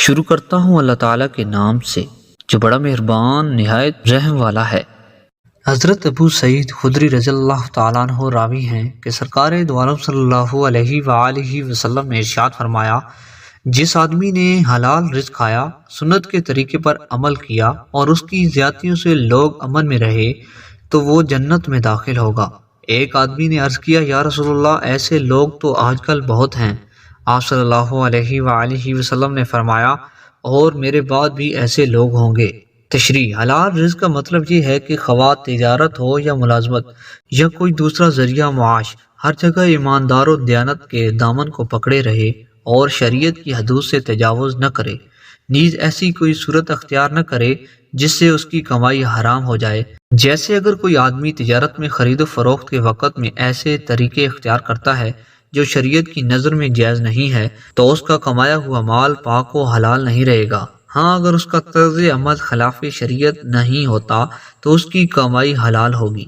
شروع کرتا ہوں اللہ تعالیٰ کے نام سے جو بڑا مہربان نہایت رحم والا ہے۔ حضرت ابو سعید خدری رضی اللہ تعالیٰ عنہ راوی ہیں کہ سرکار دو عالم صلی اللہ علیہ وآلہ وسلم نے ارشاد فرمایا، جس آدمی نے حلال رزق کھایا، سنت کے طریقے پر عمل کیا اور اس کی زیادتیوں سے لوگ امن میں رہے تو وہ جنت میں داخل ہوگا۔ ایک آدمی نے عرض کیا، یا رسول اللہ، ایسے لوگ تو آج کل بہت ہیں۔ آپ صلی اللہ علیہ وآلہ وسلم نے فرمایا، اور میرے بعد بھی ایسے لوگ ہوں گے۔ تشریح: حلال رزق کا مطلب یہ ہے کہ خواہ تجارت ہو یا ملازمت یا کوئی دوسرا ذریعہ معاش، ہر جگہ ایماندار و دیانت کے دامن کو پکڑے رہے اور شریعت کی حدود سے تجاوز نہ کرے، نیز ایسی کوئی صورت اختیار نہ کرے جس سے اس کی کمائی حرام ہو جائے۔ جیسے اگر کوئی آدمی تجارت میں خرید و فروخت کے وقت میں ایسے طریقے اختیار کرتا ہے جو شریعت کی نظر میں جائز نہیں ہے تو اس کا کمایا ہوا مال پاک و حلال نہیں رہے گا۔ ہاں، اگر اس کا طرز عمل خلاف شریعت نہیں ہوتا تو اس کی کمائی حلال ہوگی۔